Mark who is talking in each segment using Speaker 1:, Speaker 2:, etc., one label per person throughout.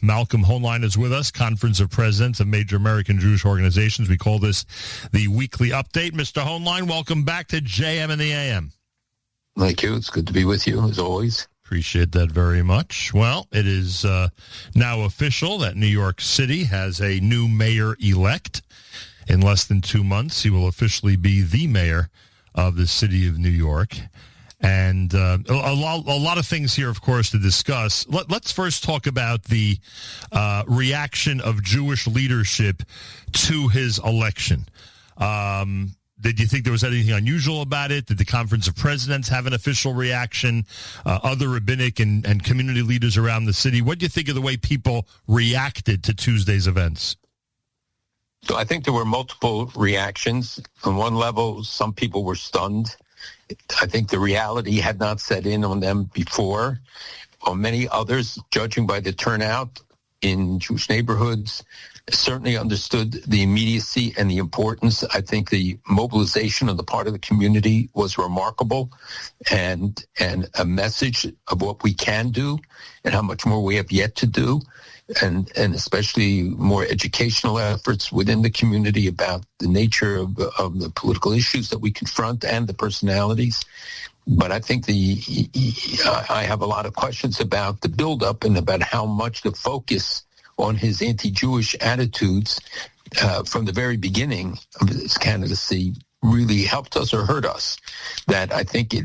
Speaker 1: Malcolm Hoenlein is with us, Conference of Presidents of Major American Jewish Organizations. We call this the Weekly Update. Mr. Hoenlein, welcome back to JM and the AM.
Speaker 2: Thank you. It's good to be with you, as always.
Speaker 1: Appreciate that very much. Well, it is now official that New York City has a new mayor-elect. In less than 2 months, he will officially be the mayor of the city of New York. And a lot of things here, of course, to discuss. Let's first talk about the reaction of Jewish leadership to his election. Did you think there was anything unusual about it? Did the Conference of Presidents have an official reaction? Other rabbinic and community leaders around the city? What do you think of the way people reacted to Tuesday's events?
Speaker 2: So I think there were multiple reactions. On one level, some people were stunned. I think the reality had not set in on them before. On many others, judging by the turnout in Jewish neighborhoods, certainly understood the immediacy and the importance. I think the mobilization on the part of the community was remarkable, and a message of what we can do and how much more we have yet to do, and especially more educational efforts within the community about the nature of the political issues that we confront and the personalities. But I think I have a lot of questions about the buildup and about how much the focus on his anti-Jewish attitudes from the very beginning of his candidacy really helped us or hurt us. That I think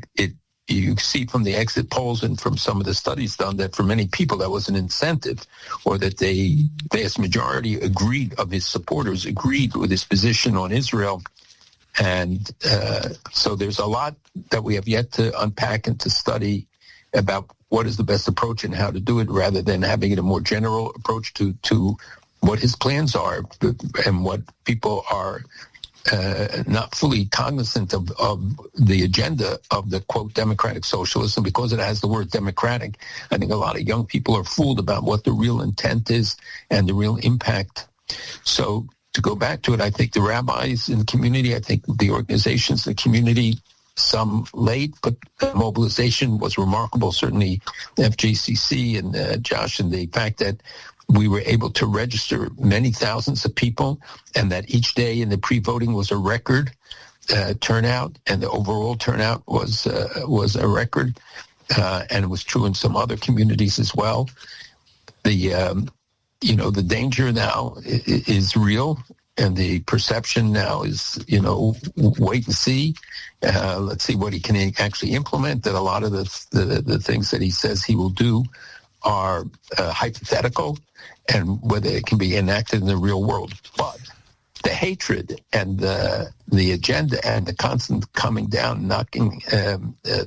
Speaker 2: you see from the exit polls and from some of the studies done that for many people that was an incentive, or that the vast majority of his supporters agreed with his position on Israel. And so there's a lot that we have yet to unpack and to study about what is the best approach and how to do it, rather than having it a more general approach to what his plans are and what people are not fully cognizant of the agenda of the, quote, democratic socialism. Because it has the word democratic, I think a lot of young people are fooled about what the real intent is and the real impact. So to go back to it, I think the rabbis in the community, I think the organizations in the community, some late, but the mobilization was remarkable, certainly FJCC and Josh, and the fact that we were able to register many thousands of people, and that each day in the pre-voting was a record turnout, and the overall turnout was a record, and it was true in some other communities as well. The danger now is real, and the perception now is, wait and see. Let's see what he can actually implement. That a lot of the things that he says he will do are hypothetical, and whether it can be enacted in the real world. But the hatred and the agenda and the constant coming down, knocking,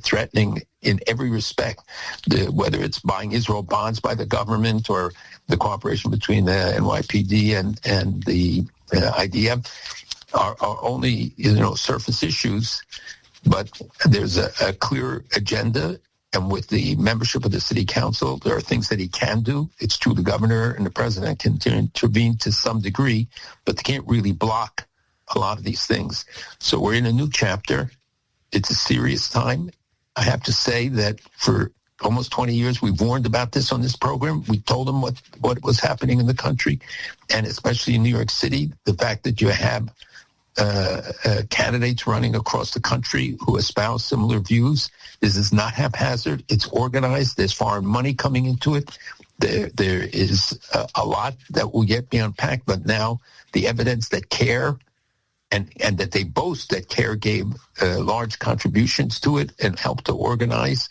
Speaker 2: threatening in every respect, whether it's buying Israel bonds by the government or the cooperation between the NYPD and the IDF are only surface issues, but there's a clear agenda. And with the membership of the city council, there are things that he can do. It's true the governor and the president can intervene to some degree, but they can't really block a lot of these things. So we're in a new chapter. It's a serious time. I have to say that for almost 20 years, we've warned about this on this program. We told them what was happening in the country, and especially in New York City, the fact that you have candidates running across the country who espouse similar views. This is not haphazard. It's organized. There's foreign money coming into it. There is a lot that will yet be unpacked, but now the evidence that CARE and that they boast that CARE gave large contributions to it and helped to organize,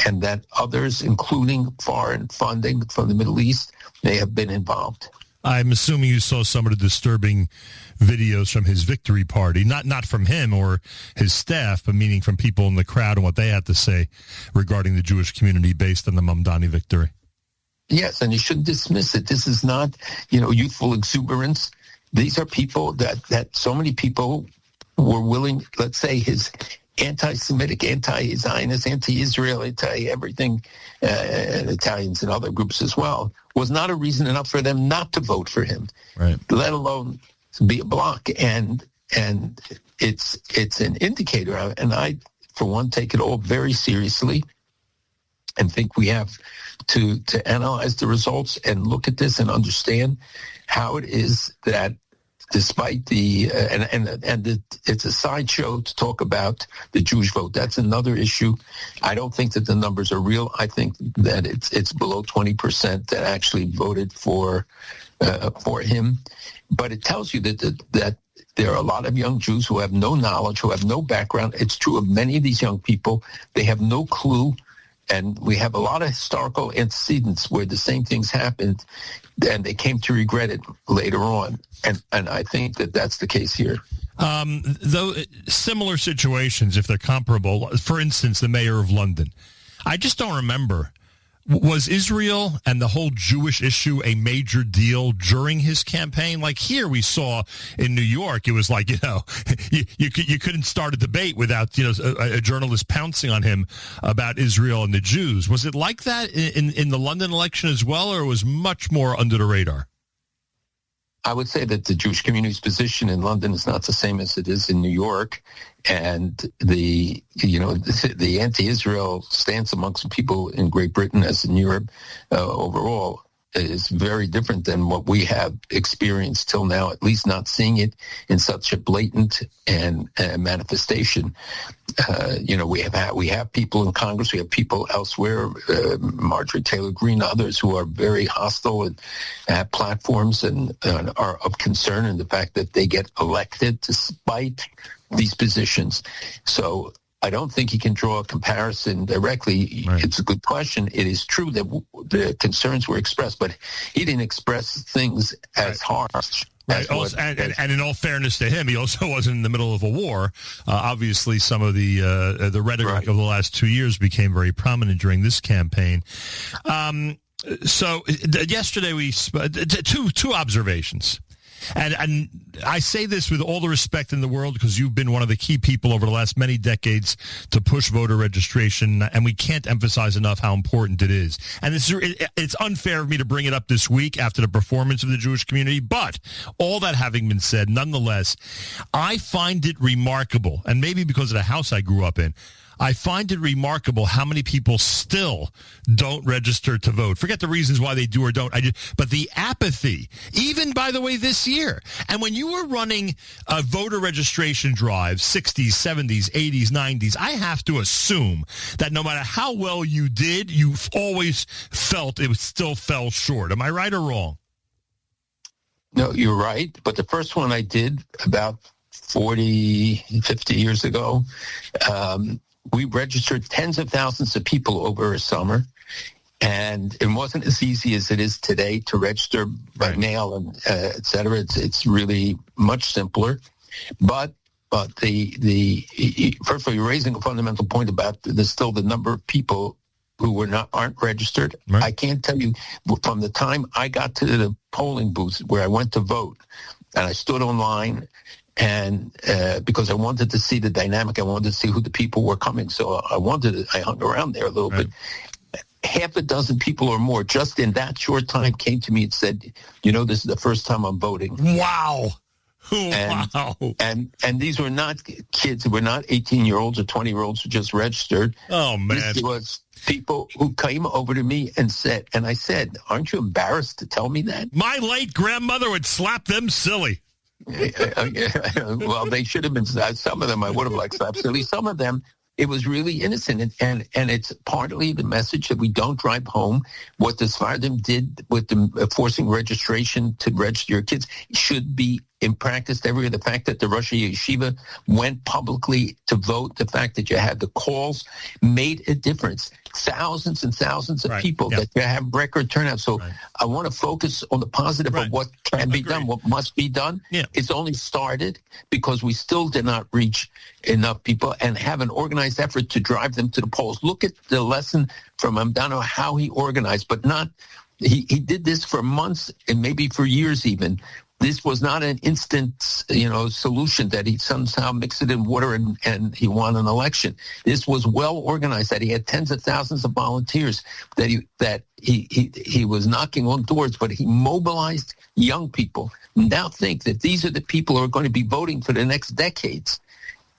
Speaker 2: and that others, including foreign funding from the Middle East, may have been involved.
Speaker 1: I'm assuming you saw some of the disturbing videos from his victory party, not from him or his staff, but meaning from people in the crowd and what they had to say regarding the Jewish community based on the Mamdani victory.
Speaker 2: Yes, and you shouldn't dismiss it. This is not, youthful exuberance. These are people that so many people were willing, let's say, his anti-Semitic, anti-Zionist, anti-Israel, anti-everything, Italians and other groups as well, was not a reason enough for them not to vote for him, right? Let alone be a block. And it's an indicator. And I, for one, take it all very seriously and think we have to analyze the results and look at this and understand how it is that despite the it's a sideshow to talk about the Jewish vote. That's another issue. I don't think that the numbers are real. I think that it's below 20% that actually voted for him. But it tells you that there are a lot of young Jews who have no knowledge, who have no background. It's true of many of these young people. They have no clue. And we have a lot of historical antecedents where the same things happened and they came to regret it later on. And I think that that's the case here.
Speaker 1: Though similar situations, if they're comparable, for instance, the mayor of London, I just don't remember. Was Israel and the whole Jewish issue a major deal during his campaign? Like here we saw in New York, it was like, you couldn't start a debate without, a journalist pouncing on him about Israel and the Jews. Was it like that in the London election as well, or it was much more under the radar?
Speaker 2: I would say that the Jewish community's position in London is not the same as it is in New York, and the anti-Israel stance amongst people in Great Britain, as in Europe overall, is very different than what we have experienced till now. At least not seeing it in such a blatant and manifestation. We have people in Congress, we have people elsewhere, Marjorie Taylor Greene, others who are very hostile and have platforms and are of concern in the fact that they get elected despite these positions. So I don't think he can draw a comparison directly. Right. It's a good question. It is true that the concerns were expressed, but he didn't express things as harsh.
Speaker 1: Right. And in all fairness to him, he also wasn't in the middle of a war. Obviously, some of the rhetoric of the last 2 years became very prominent during this campaign. So yesterday we two observations. And I say this with all the respect in the world because you've been one of the key people over the last many decades to push voter registration, and we can't emphasize enough how important it is. And it's unfair of me to bring it up this week after the performance of the Jewish community, but all that having been said, nonetheless, I find it remarkable, and maybe because of the house I grew up in, I find it remarkable how many people still don't register to vote. Forget the reasons why they do or don't. But the apathy, even, by the way, this year. And when you were running a voter registration drive, 60s, 70s, 80s, 90s, I have to assume that no matter how well you did, you've always felt it still fell short. Am I right or wrong?
Speaker 2: No, you're right. But the first one I did about 40, 50 years ago, we registered tens of thousands of people over a summer, and it wasn't as easy as it is today to register by mail and et cetera. It's really much simpler. But the first of all, you're raising a fundamental point about there's still the number of people who aren't registered. Right. I can't tell you from the time I got to the polling booth where I went to vote, and I stood online. And because I wanted to see the dynamic, I wanted to see who the people were coming. So I hung around there a little bit. Half a dozen people or more just in that short time came to me and said, this is the first time I'm voting.
Speaker 1: Wow. Wow.
Speaker 2: And these were not kids who were not 18-year-olds or 20-year-olds who just registered.
Speaker 1: Oh, man.
Speaker 2: This was people who came over to me and said, aren't you embarrassed to tell me that?
Speaker 1: My late grandmother would slap them silly.
Speaker 2: Well, they should have been. Some of them I would have liked absolutely. Some of them, it was really innocent, and it's partly the message that we don't drive home what the Sephardim did with the forcing registration to register your kids should be in practice everywhere. The fact that the Rosh Yeshiva went publicly to vote, the fact that you had the calls made a difference. Thousands and thousands of people that have record turnout. So I want to focus on the positive of what can be done, what must be done. Yeah. It's only started because we still did not reach enough people and have an organized effort to drive them to the polls. Look at the lesson from Amdano, how he organized, but not he did this for months and maybe for years even. This was not an instant, solution that he somehow mixed it in water and he won an election. This was well organized. That he had tens of thousands of volunteers. That he was knocking on doors, but he mobilized young people. Now think that these are the people who are going to be voting for the next decades.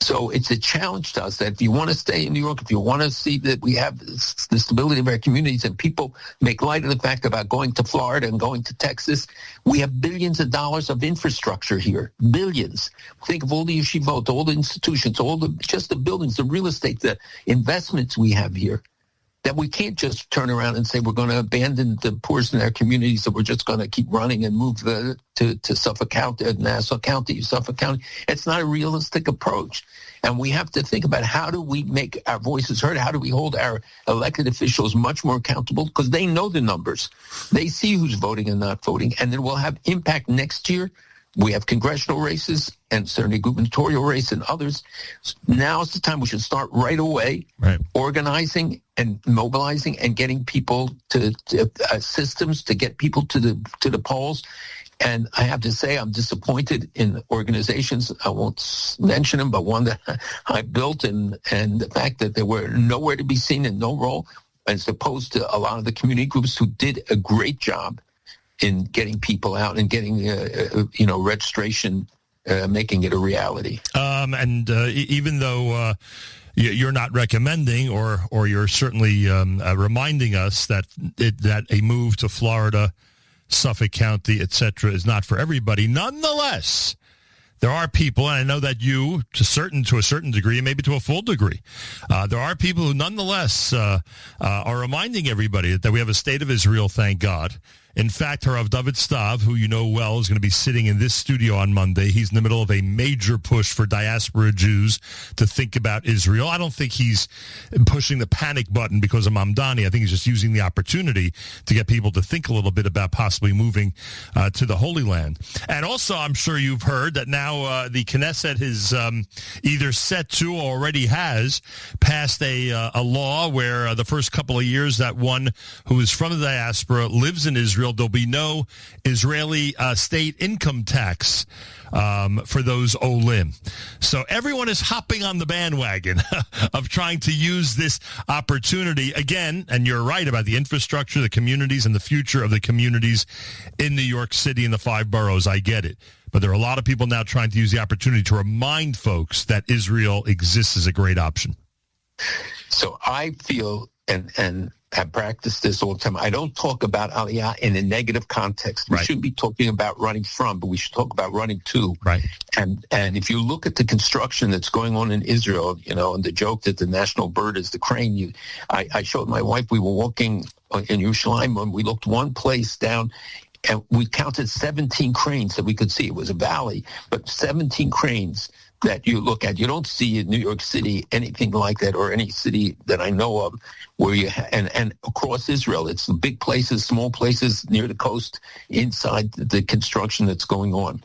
Speaker 2: So it's a challenge to us that if you want to stay in New York, if you want to see that we have the stability of our communities and people make light of the fact about going to Florida and going to Texas, we have billions of dollars of infrastructure here, billions. Think of all the yeshivot, all the institutions, just the buildings, the real estate, the investments we have here. That we can't just turn around and say we're going to abandon the poorest in our communities, that we're just going to keep running and move to Suffolk County, Nassau County, Suffolk County. It's not a realistic approach. And we have to think about how do we make our voices heard? How do we hold our elected officials much more accountable? Because they know the numbers. They see who's voting and not voting. And then we'll have impact next year. We have congressional races and certainly gubernatorial race and others. Now is the time we should start right away, organizing and mobilizing and getting people to systems to get people to the polls. And I have to say, I'm disappointed in organizations. I won't mention them, but one that I built and the fact that they were nowhere to be seen and no role, as opposed to a lot of the community groups who did a great job in getting people out and getting, registration, making it a reality.
Speaker 1: Even though you're not recommending, or you're certainly reminding us that a move to Florida, Suffolk County, etc., is not for everybody. Nonetheless, there are people, and I know that you, to a certain degree, and maybe to a full degree, there are people who nonetheless are reminding everybody that we have a state of Israel, thank God. In fact, Harav David Stav, who you know well, is going to be sitting in this studio on Monday. He's in the middle of a major push for diaspora Jews to think about Israel. I don't think he's pushing the panic button because of Mamdani. I think he's just using the opportunity to get people to think a little bit about possibly moving to the Holy Land. And also, I'm sure you've heard that now the Knesset is either set to or already has passed a law where the first couple of years that one who is from the diaspora lives in Israel, there'll be no Israeli state income tax for those Olim. So everyone is hopping on the bandwagon of trying to use this opportunity again. And you're right about the infrastructure, the communities, and the future of the communities in New York City and the 5 boroughs. I get it. But there are a lot of people now trying to use the opportunity to remind folks that Israel exists as a great option.
Speaker 2: So I feel, and have practiced this all the time, I don't talk about Aliyah in a negative context. We shouldn't be talking about running from, but we should talk about running to.
Speaker 1: Right.
Speaker 2: And if you look at the construction that's going on in Israel, and the joke that the national bird is the crane, I showed my wife, we were walking in Yerushalayim, and we looked one place down, and we counted 17 cranes that we could see. It was a valley, but 17 cranes that you look at. You don't see in New York City anything like that, or any city that I know of, where you and across Israel, it's big places, small places near the coast, inside the construction that's going on.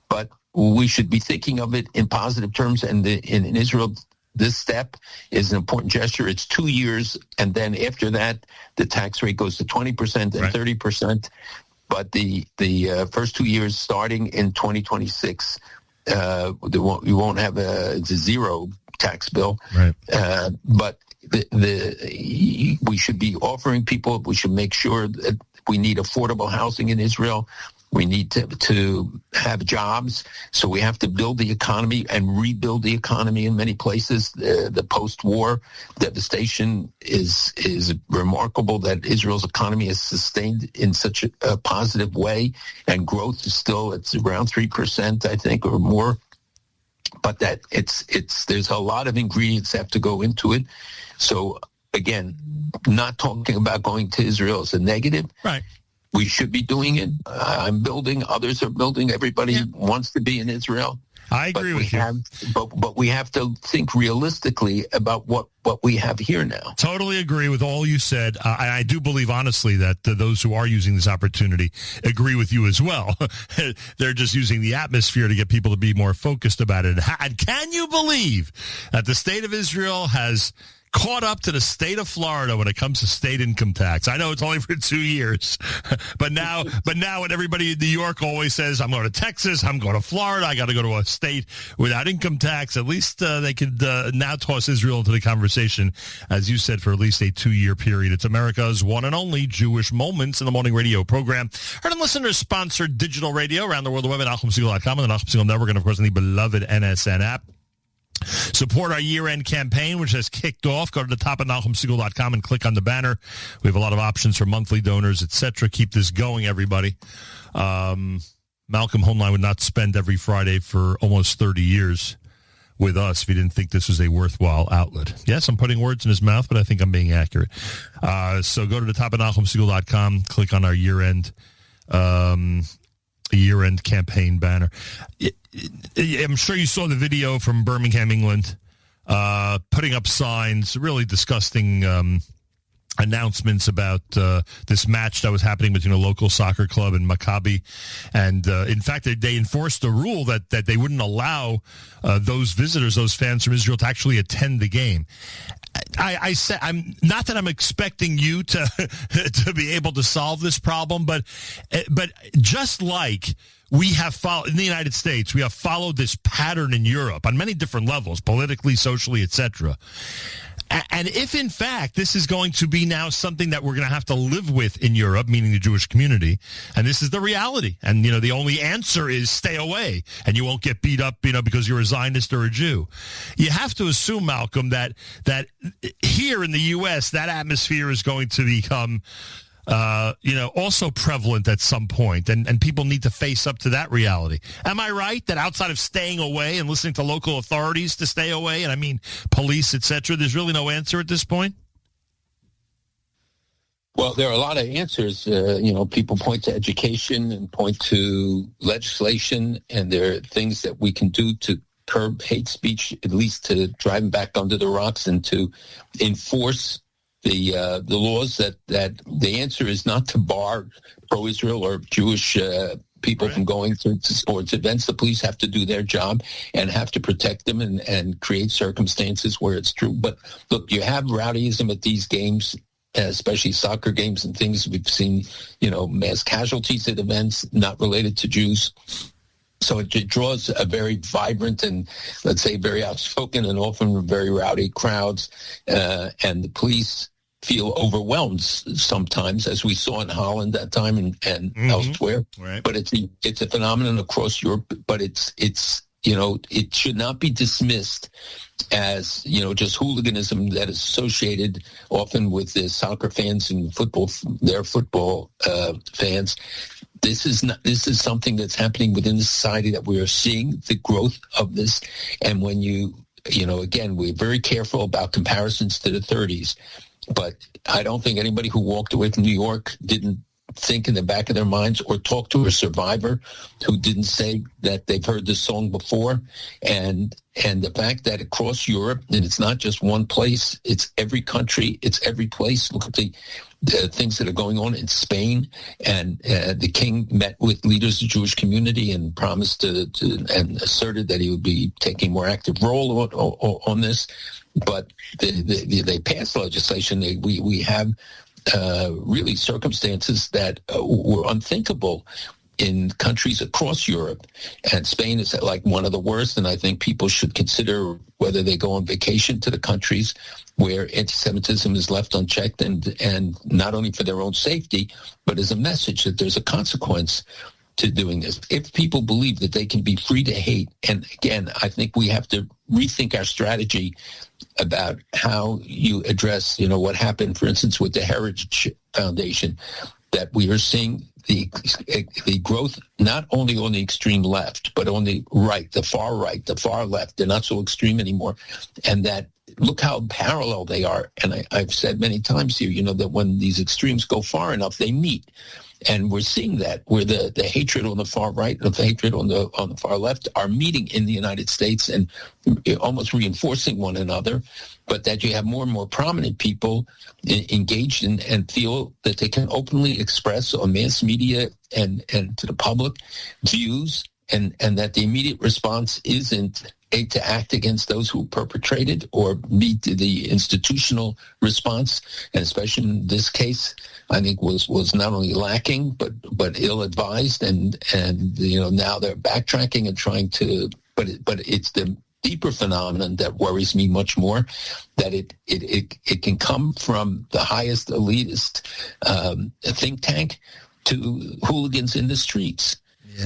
Speaker 2: But we should be thinking of it in positive terms. And in Israel, this step is an important gesture. It's 2 years, and then after that, the tax rate goes to 20% and 30%. But the first 2 years, starting in 2026. You won't have it's a zero tax bill,
Speaker 1: right?
Speaker 2: But we should be offering people. We should make sure that we need affordable housing in Israel. We need to have jobs. So we have to build the economy and rebuild the economy in many places. The post-war devastation is remarkable that Israel's economy is sustained in such a positive way, and growth is still, it's around 3%, I think, or more. But that there's a lot of ingredients that have to go into it. So again, not talking about going to Israel as a negative.
Speaker 1: Right.
Speaker 2: We should be doing it. I'm building. Others are building. Everybody wants to be in Israel.
Speaker 1: I agree with you.
Speaker 2: But we have to think realistically about what we have here now.
Speaker 1: Totally agree with all you said. I do believe, honestly, that those who are using this opportunity agree with you as well. They're just using the atmosphere to get people to be more focused about it. And can you believe that the state of Israel has caught up to the state of Florida when it comes to state income tax? I know it's only for 2 years, but now when everybody in New York always says, I'm going to Texas, I'm going to Florida, I got to go to a state without income tax, at least they could now toss Israel into the conversation, as you said, for at least a 2-year period. It's America's one and only Jewish Moments in the Morning radio program. Heard and listeners-sponsored digital radio around the world, the web at NachumSegal.com and the Nachum Segal Network, and, of course, on the beloved NSN app. Support our year-end campaign, which has kicked off. Go to the top of NachumSegal.com and click on the banner. We have a lot of options for monthly donors, etc. Keep this going, everybody. Malcolm Hoenlein would not spend every Friday for almost 30 years with us if he didn't think this was a worthwhile outlet. Yes, I'm putting words in his mouth, but I think I'm being accurate. So go to the top of NachumSegal.com, click on our year-end campaign banner. I'm sure you saw the video from Birmingham, England, putting up signs, really disgusting announcements about this match that was happening between a local soccer club and Maccabi. And in fact, they enforced a rule that they wouldn't allow those visitors, those fans from Israel, to actually attend the game. I said, I'm not that I'm expecting you to to be able to solve this problem, but just like we have followed in the United States, we have followed this pattern in Europe on many different levels, politically, socially, etc. And if, in fact, this is going to be now something that we're going to have to live with in Europe, meaning the Jewish community, and this is the reality, and, the only answer is stay away, and you won't get beat up, because you're a Zionist or a Jew. You have to assume, Malcolm, that here in the U.S., that atmosphere is going to become also prevalent at some point, and people need to face up to that reality. Am I right that outside of staying away and listening to local authorities to stay away, and I mean police, etc., there's really no answer at this point?
Speaker 2: Well, there are a lot of answers. People point to education and point to legislation, and there are things that we can do to curb hate speech, at least to drive them back under the rocks and to enforce the laws. That the answer is not to bar pro-Israel or Jewish people from going to sports events. The police have to do their job and have to protect them and create circumstances where it's true. But look, you have rowdyism at these games, especially soccer games and things. We've seen, mass casualties at events not related to Jews. So it draws a very vibrant and, let's say, very outspoken and often very rowdy crowds, and the police feel overwhelmed sometimes, as we saw in Holland that time and elsewhere. Right. But it's a phenomenon across Europe. But it's it should not be dismissed as just hooliganism that is associated often with the soccer fans and football fans. This is something that's happening within the society, that we are seeing the growth of this. And when again, we're very careful about comparisons to the 30s. But I don't think anybody who walked away from New York didn't think in the back of their minds or talk to a survivor who didn't say that they've heard this song before. And the fact that across Europe, and it's not just one place, it's every country, it's every place. Look at the things that are going on in Spain, and the king met with leaders of the Jewish community and promised to and asserted that he would be taking a more active role on this. But they passed legislation. We have really circumstances that were unthinkable in countries across Europe, and Spain is like one of the worst. And I think people should consider whether they go on vacation to the countries where anti-Semitism is left unchecked, and not only for their own safety, but as a message that there's a consequence to doing this. If people believe that they can be free to hate, and again, I think we have to rethink our strategy about how you address, what happened, for instance, with the Heritage Foundation, that we are seeing the growth not only on the extreme left, but on the right, the far left. They're not so extreme anymore. And that, look how parallel they are. And I've said many times here, that when these extremes go far enough, they meet. And we're seeing that, where the hatred on the far right and the hatred on the far left are meeting in the United States and almost reinforcing one another, but that you have more and more prominent people engaged in and feel that they can openly express on mass media and to the public views, and that the immediate response isn't to act against those who perpetrated or meet the institutional response, and especially in this case, I think was not only lacking but ill-advised, and now they're backtracking and trying to. But it's the deeper phenomenon that worries me much more, that it can come from the highest elitist think tank to hooligans in the streets.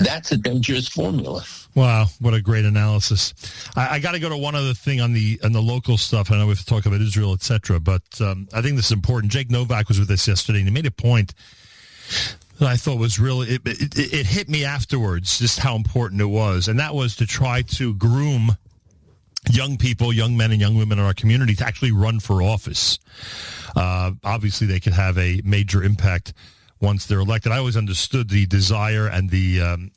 Speaker 2: That's a dangerous formula.
Speaker 1: Wow, what a great analysis. I got to go to one other thing on the local stuff. I know we have to talk about Israel, et cetera, but I think this is important. Jake Novak was with us yesterday, and he made a point that I thought was really, it hit me afterwards, just how important it was, and that was to try to groom young people, young men and young women in our community to actually run for office. Obviously, they could have a major impact once they're elected. I always understood the desire and the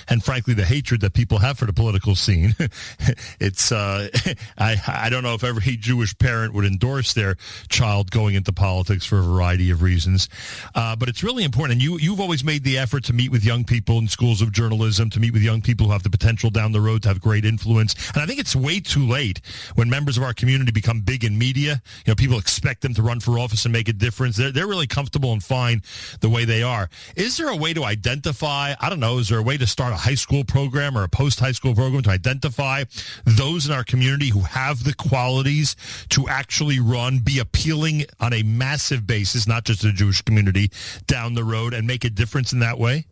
Speaker 1: and frankly the hatred that people have for the political scene. It's I don't know if every Jewish parent would endorse their child going into politics for a variety of reasons, but it's really important. And you've always made the effort to meet with young people in schools of journalism, to meet with young people who have the potential down the road to have great influence. And I think it's way too late when members of our community become big in media. You know, people expect them to run for office and make a difference. They're really comfortable and fine the way they are. Is there a way to identify, I don't know, is there a way to start a high school program or a post-high school program to identify those in our community who have the qualities to actually run, be appealing on a massive basis, not just to the Jewish community, down the road and make a difference in that way?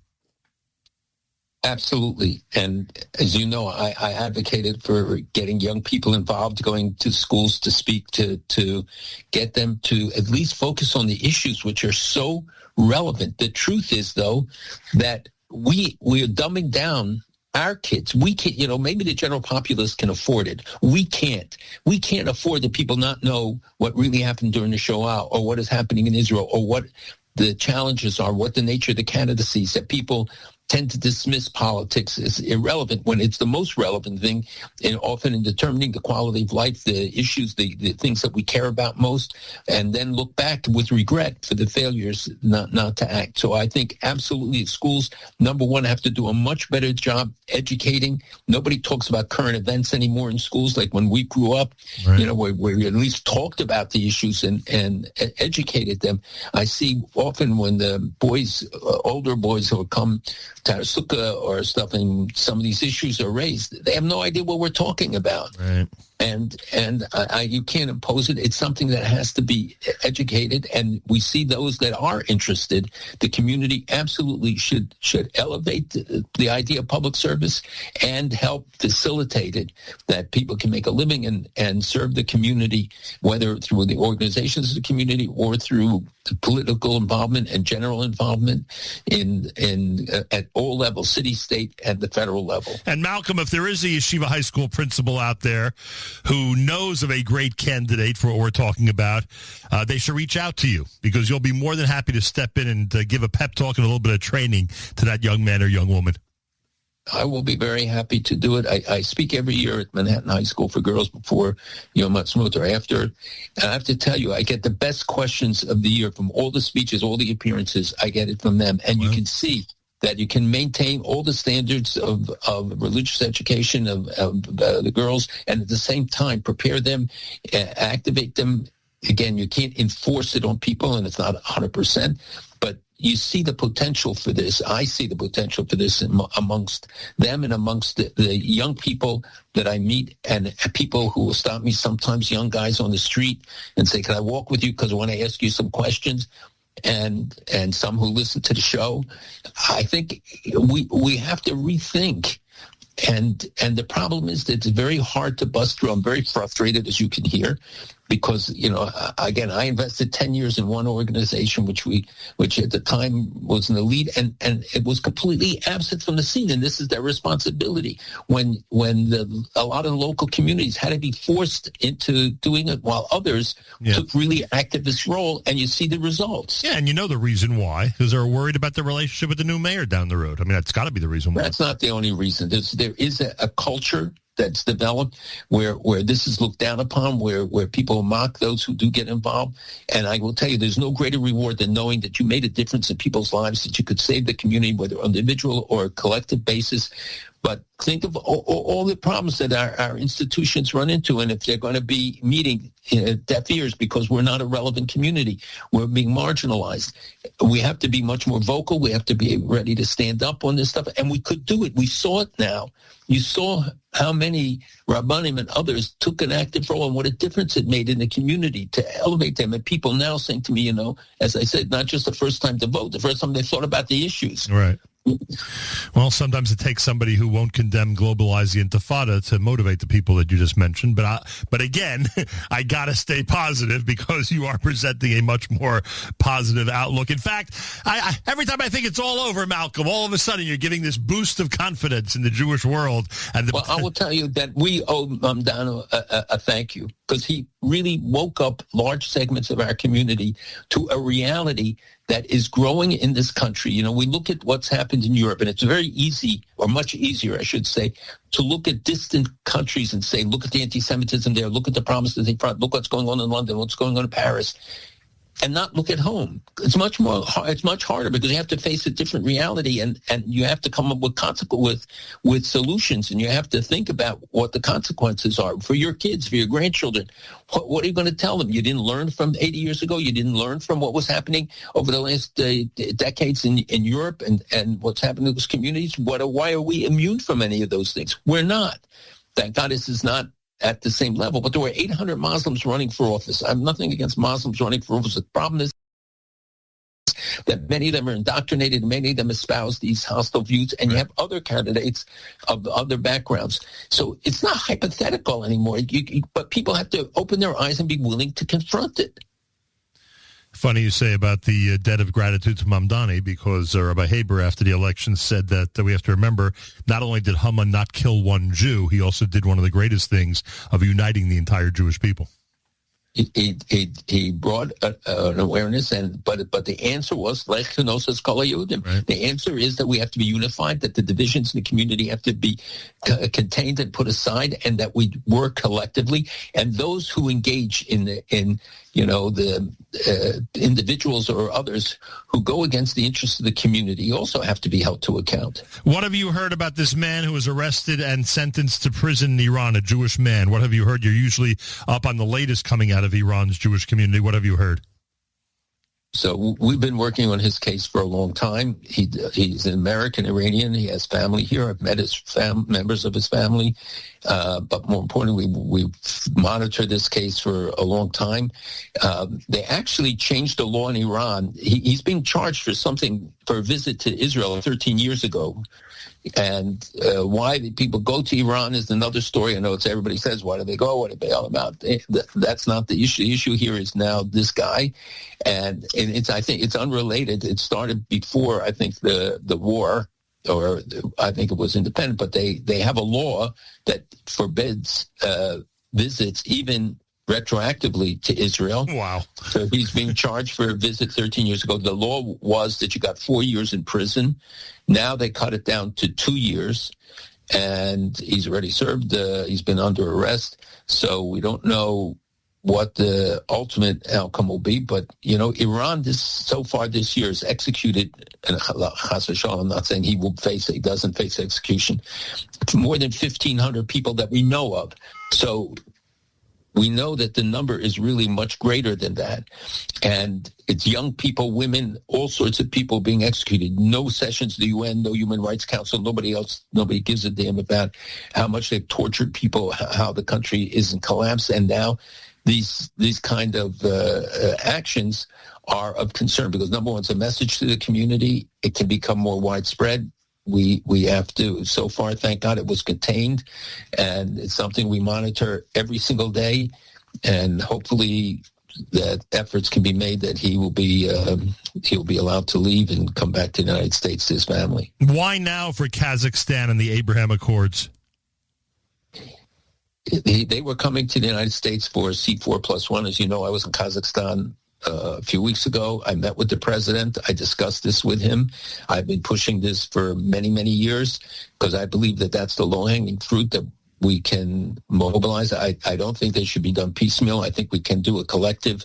Speaker 2: Absolutely. And as you know, I advocated for getting young people involved, going to schools to speak, to get them to at least focus on the issues which are so relevant. The truth is, though, that we are dumbing down our kids. We can't, maybe the general populace can afford it. We can't. We can't afford that people not know what really happened during the Shoah or what is happening in Israel or what the challenges are, what the nature of the candidacies, that people tend to dismiss politics as irrelevant when it's the most relevant thing, and often in determining the quality of life, the issues, the things that we care about most, and then look back with regret for the failures not to act. So I think absolutely schools, number one, have to do a much better job educating. Nobody talks about current events anymore in schools like when we grew up, right. Where we at least talked about the issues and educated them. I see often when the boys, older boys who come to sukkah or stuff, and some of these issues are raised, they have no idea what we're talking about. Right. And you can't impose it. It's something that has to be educated, and we see those that are interested. The community absolutely should elevate the idea of public service and help facilitate it, that people can make a living and serve the community, whether through the organizations of the community or through political involvement and general involvement in at all levels, city, state, and the federal level.
Speaker 1: And Malcolm, if there is a yeshiva high school principal out there who knows of a great candidate for what we're talking about, they should reach out to you, because you'll be more than happy to step in and give a pep talk and a little bit of training to that young man or young woman.
Speaker 2: I will be very happy to do it. I speak every year at Manhattan High School for girls before Yom Ha'atzmaut or after. And I have to tell you, I get the best questions of the year from all the speeches, all the appearances. I get it from them. And you can see that you can maintain all the standards of religious education of the girls, and at the same time prepare them, activate them. Again, you can't enforce it on people, and it's not 100%, but you see the potential for this. I see the potential for this amongst them and amongst the young people that I meet, and people who will stop me, sometimes young guys on the street, and say, can I walk with you because I want to ask you some questions? And some who listen to the show. I think we have to rethink. And the problem is that it's very hard to bust through. I'm very frustrated, as you can hear, because, again, I invested 10 years in one organization, which at the time was an elite, and it was completely absent from the scene. And this is their responsibility when a lot of local communities had to be forced into doing it, while others took really activist role, and you see the results.
Speaker 1: Yeah, and you know the reason why, because they're worried about the relationship with the new mayor down the road. I mean, that's got to be the reason why.
Speaker 2: That's not the only reason. There is a culture that's developed where this is looked down upon, where people mock those who do get involved. And I will tell you, there's no greater reward than knowing that you made a difference in people's lives, that you could save the community, whether on individual or a collective basis. But think of all the problems that our institutions run into, and if they're going to be meeting deaf ears because we're not a relevant community, we're being marginalized. We have to be much more vocal. We have to be ready to stand up on this stuff, and we could do it. We saw it now. You saw how many Rabbanim and others took an active role and what a difference it made in the community to elevate them. And people now saying to me, as I said, not just the first time to vote, the first time they thought about the issues.
Speaker 1: Right. Well, sometimes it takes somebody who won't condemn globalize the intifada to motivate the people that you just mentioned. But again, I got to stay positive because you are presenting a much more positive outlook. In fact, every time I think it's all over, Malcolm, all of a sudden you're giving this boost of confidence in the Jewish world. Well,
Speaker 2: I will tell you that we owe Dano a thank you, because he really woke up large segments of our community to a reality that is growing in this country. You know, we look at what's happened in Europe, and it's very easy, or much easier, I should say, to look at distant countries and say, look at the anti-Semitism there, look at the promises they brought, look what's going on in London, what's going on in Paris, and not look at home. It's much harder because you have to face a different reality, and you have to come up with solutions, and you have to think about what the consequences are for your kids, for your grandchildren. What are you going to tell them? You didn't learn from 80 years ago. You didn't learn from what was happening over the last decades in Europe and what's happening in those communities. Why are we immune from any of those things? We're not. Thank God this is not at the same level, but there were 800 Muslims running for office. I have nothing against Muslims running for office. The problem is that many of them are indoctrinated, and many of them espouse these hostile views, and you have other candidates of other backgrounds. So it's not hypothetical anymore, but people have to open their eyes and be willing to confront it.
Speaker 1: Funny you say about the debt of gratitude to Mamdani, because Rabbi Haber, after the election, said that we have to remember not only did Haman not kill one Jew, he also did one of the greatest things of uniting the entire Jewish people.
Speaker 2: He brought an awareness, but the answer was Lech Kenosos Kol HaYehudim. Right. The answer is that we have to be unified, that the divisions in the community have to be contained and put aside, and that we work collectively. And those who engage in the individuals or others who go against the interests of the community also have to be held to account.
Speaker 1: What have you heard about this man who was arrested and sentenced to prison in Iran, a Jewish man? What have you heard? You're usually up on the latest coming out of Iran's Jewish community. What have you heard?
Speaker 2: So we've been working on his case for a long time. He's an American Iranian. He has family here. I've met his members of his family. But more importantly, we've monitored this case for a long time. They actually changed the law in Iran. He's being charged for a visit to Israel 13 years ago. And why the people go to Iran is another story. I know everybody says, why do they go? What are they all about? That's not the issue. The issue here is now this guy. And I think it's unrelated. It started before, I think, the war, or I think it was independent, but they have a law that forbids visits even retroactively to Israel.
Speaker 1: Wow.
Speaker 2: So he's being charged for a visit 13 years ago. The law was that you got 4 years in prison. Now they cut it down to 2 years, and he's already served. He's been under arrest. So we don't know what the ultimate outcome will be. But, Iran so far this year has executed, and I'm not saying he doesn't face execution, more than 1,500 people that we know of. So we know that the number is really much greater than that. And it's young people, women, all sorts of people being executed. No sessions to the UN, no Human Rights Council, nobody gives a damn about how much they've tortured people, how the country is in collapse. And now these kind of actions are of concern because, number one, it's a message to the community. It can become more widespread. We have to, so far, thank God it was contained, and it's something we monitor every single day, and hopefully that efforts can be made that he'll be allowed to leave and come back to the United States to his family.
Speaker 1: Why now for Kazakhstan and the Abraham Accords?
Speaker 2: They were coming to the United States for C4+1. As you know, I was in Kazakhstan a few weeks ago. I met with the president. I discussed this with him. I've been pushing this for many, many years because I believe that that's the low-hanging fruit that we can mobilize. I don't think they should be done piecemeal. I think we can do a collective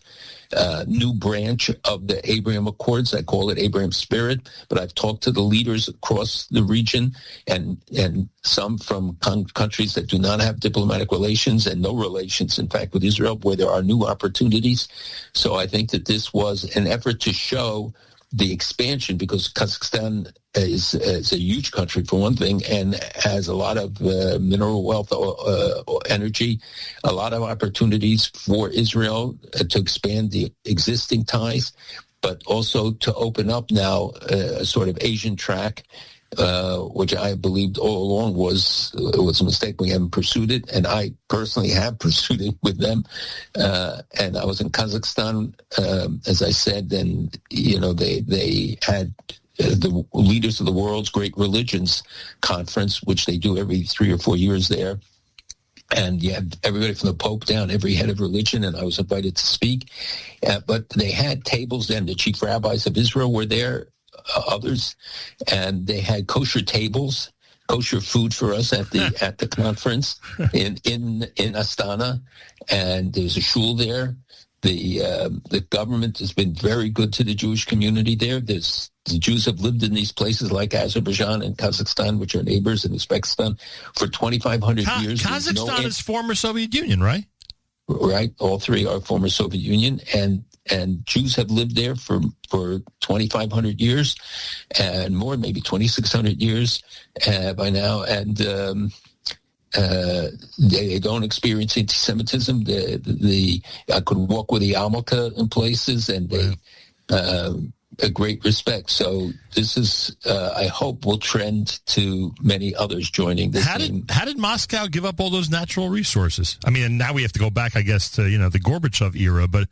Speaker 2: new branch of the Abraham Accords. I call it Abraham Spirit, but I've talked to the leaders across the region and some from countries that do not have diplomatic relations and no relations, in fact, with Israel, where there are new opportunities. So I think that this was an effort to show the expansion, because Kazakhstan is a huge country, for one thing, and has a lot of mineral wealth, energy, a lot of opportunities for Israel to expand the existing ties. but also to open up now a sort of Asian track, which I believed all along was a mistake. We haven't pursued it, and I personally have pursued it with them. And I was in Kazakhstan, as I said, and they had the leaders of the world's great religions conference, which they do every 3 or 4 years there. And you have everybody from the Pope down, every head of religion, and I was invited to speak. But they had tables then. The chief rabbis of Israel were there, others, and they had kosher tables, kosher food for us at the conference in Astana. And there's a shul there. The government has been very good to the Jewish community there. The Jews have lived in these places like Azerbaijan and Kazakhstan, which are neighbors, and Uzbekistan for 2,500 years.
Speaker 1: Kazakhstan is former Soviet Union, right?
Speaker 2: Right. All three are former Soviet Union, and Jews have lived there for 2,500 years and more, maybe 2,600 years by now. And they don't experience anti-Semitism. I could walk with the yarmulke in places, and they a great respect. So this is, I hope, will trend to many others joining this team.
Speaker 1: How did Moscow give up all those natural resources? I mean, and now we have to go back, I guess, to the Gorbachev era. But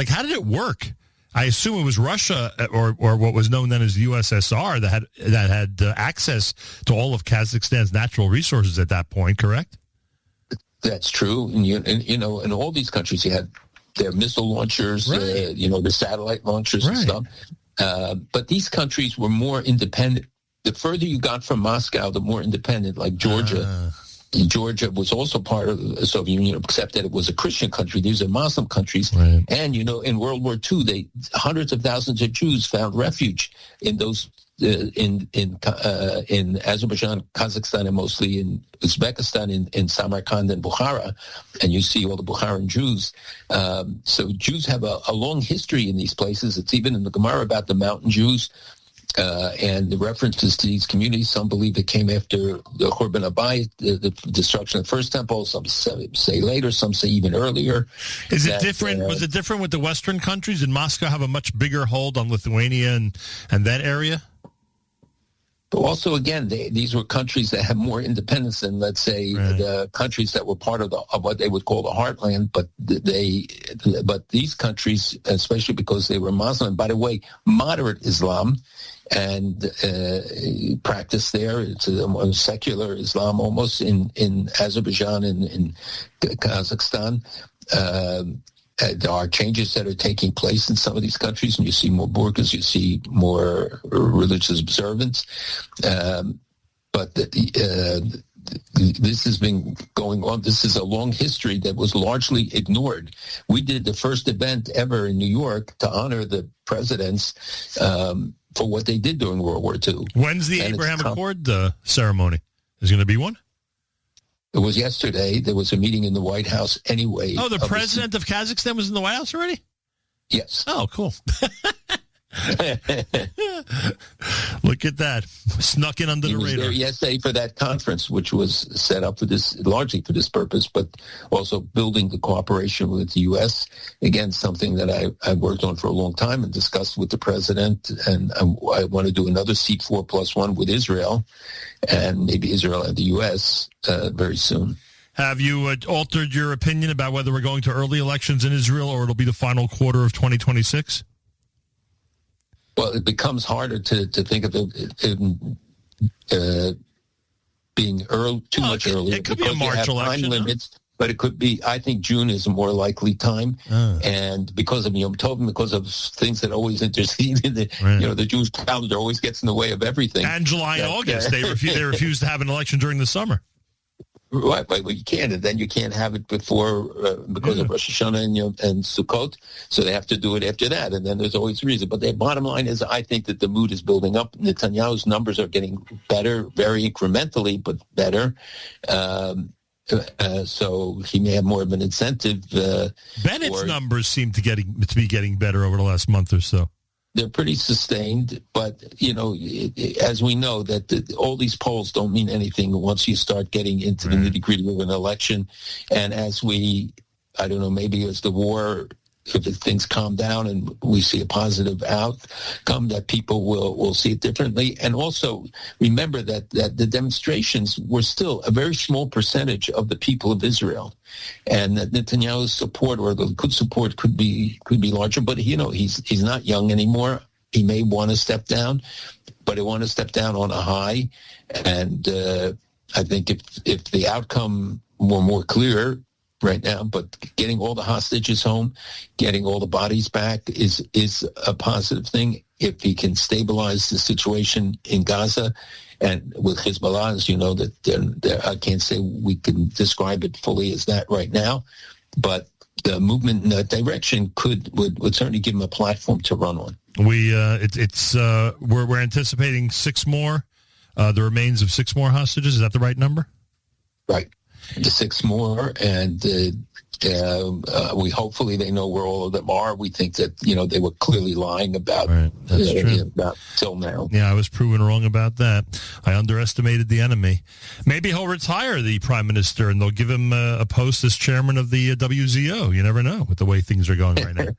Speaker 1: how did it work? I assume it was Russia or what was known then as the USSR that had access to all of Kazakhstan's natural resources at that point. Correct?
Speaker 2: That's true. And in all these countries, you had their missile launchers,
Speaker 1: right.
Speaker 2: The satellite launchers and stuff. But these countries were more independent. The further you got from Moscow, the more independent, like Georgia. Georgia was also part of the Soviet Union, except that it was a Christian country. These are Muslim countries. Right. And, in World War II, hundreds of thousands of Jews found refuge in those in Azerbaijan, Kazakhstan, and mostly in Uzbekistan, in Samarkand and Bukhara, and you see all the Bukharan Jews. So Jews have a long history in these places. It's even in the Gemara about the mountain Jews. And the references to these communities, some believe it came after the Churban Abayit, the destruction of the first temple. Some say later, some say even earlier.
Speaker 1: Is it different? Was it different with the Western countries? Did Moscow have a much bigger hold on Lithuania and that area?
Speaker 2: But also, again, these were countries that had more independence than, let's say, the countries that were part of what they would call the heartland. But these countries, especially because they were Muslim, by the way, moderate Islam, and practice there. It's a secular Islam almost in Azerbaijan and in Kazakhstan. There are changes that are taking place in some of these countries, and you see more burqas, you see more religious observance. But this has been going on. This is a long history that was largely ignored. We did the first event ever in New York to honor the presidents for what they did during World War II.
Speaker 1: When's the Abraham Accord ceremony? Is going to be one?
Speaker 2: It was yesterday. There was a meeting in the White House anyway.
Speaker 1: Oh, the president of Kazakhstan was in the White House already?
Speaker 2: Yes.
Speaker 1: Oh, cool. Look at that. Snuck in under the radar. He was there
Speaker 2: yesterday for that conference, which was set up largely for this purpose, but also building the cooperation with the U.S. Again, something that I worked on for a long time and discussed with the president. And I want to do another C4+1 with Israel, and maybe Israel and the U.S. Very soon.
Speaker 1: Have you altered your opinion about whether we're going to early elections in Israel or it'll be the final quarter of 2026?
Speaker 2: Well, it becomes harder to think of it being too much earlier.
Speaker 1: It could be a March election.
Speaker 2: Time limits, but it could be. I think June is a more likely time, and because of Yom Tov, because of things that always intercede in the Jewish calendar always gets in the way of everything.
Speaker 1: And July and August, they refuse to have an election during the summer.
Speaker 2: Right, but you can't, and then you can't have it before because of Rosh Hashanah and Sukkot, so they have to do it after that, and then there's always a reason. But the bottom line is, I think that the mood is building up. Netanyahu's numbers are getting better, very incrementally, but better. So he may have more of an incentive.
Speaker 1: Bennett's numbers seem to be getting better over the last month or so.
Speaker 2: They're pretty sustained, but, as we know, that all these polls don't mean anything once you start getting into the nitty-gritty of an election. And maybe as the war things calm down and we see a positive outcome, that people will see it differently. And also remember that the demonstrations were still a very small percentage of the people of Israel, and that Netanyahu's support, or the good support, could be larger. But he's not young anymore. He may want to step down, but he want to step down on a high. And I think if the outcome were more clear right now, but getting all the hostages home, getting all the bodies back is a positive thing. If he can stabilize the situation in Gaza, and with Hezbollah, as you know, that I can't say we can describe it fully as that right now, but the movement in that direction would certainly give him a platform to run on.
Speaker 1: We're anticipating 6 more, the remains of 6 more hostages. Is that the right number?
Speaker 2: Right. The 6 more, and we hopefully they know where all of them are. We think that they were clearly lying about.
Speaker 1: Right. That's true.
Speaker 2: About till now.
Speaker 1: Yeah, I was proven wrong about that. I underestimated the enemy. Maybe he'll retire, the prime minister, and they'll give him a post as chairman of the WZO. You never know with the way things are going right now.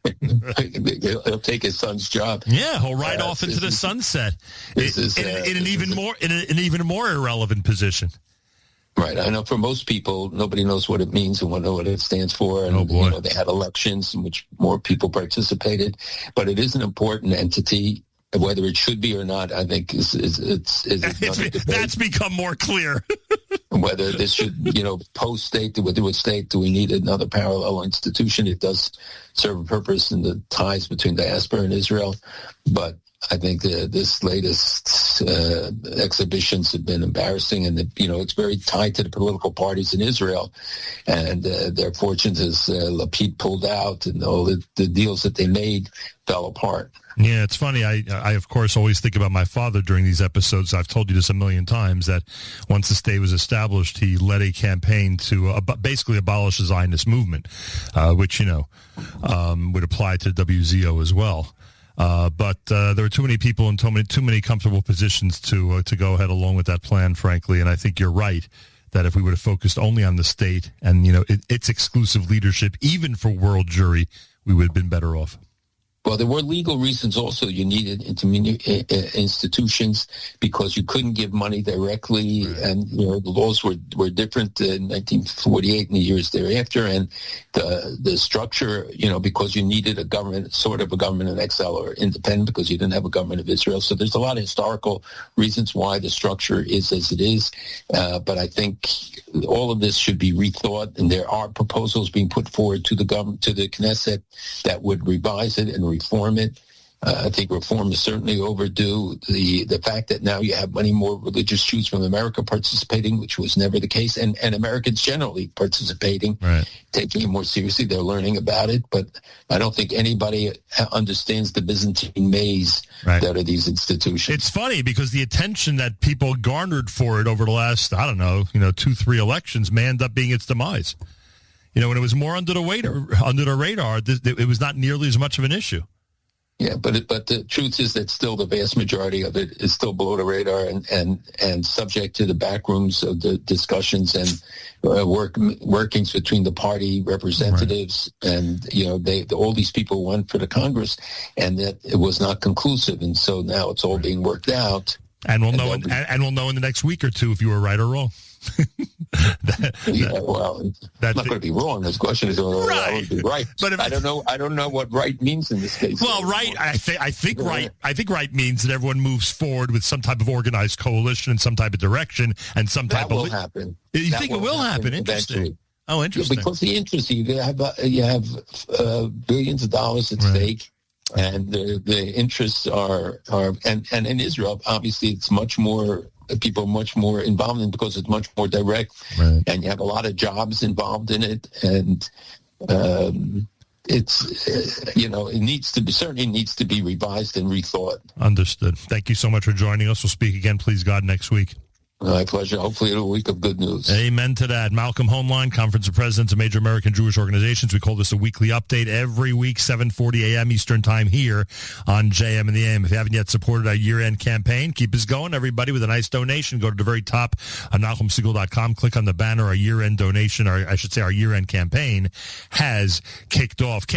Speaker 2: He'll take his son's job.
Speaker 1: Yeah, he'll ride off into the sunset in an even more irrelevant position.
Speaker 2: Right. I know for most people, nobody knows what it means and what it stands for. And, they had elections in which more people participated. But it is an important entity. Whether it should be or not, I think is
Speaker 1: that's become more clear.
Speaker 2: Whether this should, post-state, do we need another parallel institution? It does serve a purpose in the ties between diaspora and Israel. But I think this latest exhibitions have been embarrassing, and it's very tied to the political parties in Israel, and their fortunes as Lapid pulled out, and all the deals that they made fell apart.
Speaker 1: Yeah, it's funny. I of course always think about my father during these episodes. I've told you this a million times, that once the state was established, he led a campaign to basically abolish the Zionist movement, which would apply to WZO as well. But there were too many people in too many comfortable positions to go ahead along with that plan, frankly. And I think you're right that if we would have focused only on the state and its exclusive leadership, even for world jury, we would have been better off.
Speaker 2: Well, there were legal reasons also. You needed institutions because you couldn't give money directly, right. And the laws were different in 1948 and the years thereafter, and the structure, because you needed a government, sort of a government in exile or independent, because you didn't have a government of Israel. So there's a lot of historical reasons why the structure is as it is. But I think all of this should be rethought, and there are proposals being put forward to the government, to the Knesset, that would revise it and reform it. I think reform is certainly overdue. The fact that now you have many more religious Jews from America participating, which was never the case, and Americans generally participating, right. Taking it more seriously. They're learning about it, but I don't think anybody understands the Byzantine maze that are these institutions.
Speaker 1: It's funny because the attention that people garnered for it over the last, 2-3 elections may end up being its demise. When it was more under the radar, it was not nearly as much of an issue.
Speaker 2: Yeah, but the truth is that still the vast majority of it is still below the radar and subject to the back rooms of the discussions and workings between the party representatives, right. And all these people went for the Congress, and that it was not conclusive, and so now it's all being worked out.
Speaker 1: And we'll know in the next week or two if you were right or wrong.
Speaker 2: That's not going to be wrong. This question is right. Be right. But I don't know what right means in this case.
Speaker 1: Well, right. I think right. I think right means that everyone moves forward with some type of organized coalition and some type of direction and some type
Speaker 2: that will happen.
Speaker 1: You think it will happen? Interesting.
Speaker 2: Eventually.
Speaker 1: Oh, interesting.
Speaker 2: Yeah, because the interest you have billions of dollars at stake. And the interests are and in Israel, obviously, it's much more, people are much more involved in it because it's much more direct, right. And you have a lot of jobs involved in it, and it's it certainly needs to be revised and rethought.
Speaker 1: Understood. Thank you so much for joining us. We'll speak again, please God, next week.
Speaker 2: My pleasure. Hopefully a week of good news.
Speaker 1: Amen to that. Malcolm Hoenlein, Conference of Presidents of Major American Jewish Organizations. We call this a weekly update every week, 7:40 a.m. Eastern Time here on JM and the AM. If you haven't yet supported our year-end campaign, keep us going, everybody, with a nice donation. Go to the very top of NachumSegal.com. Click on the banner. Our year-end donation, or I should say our year-end campaign has kicked off.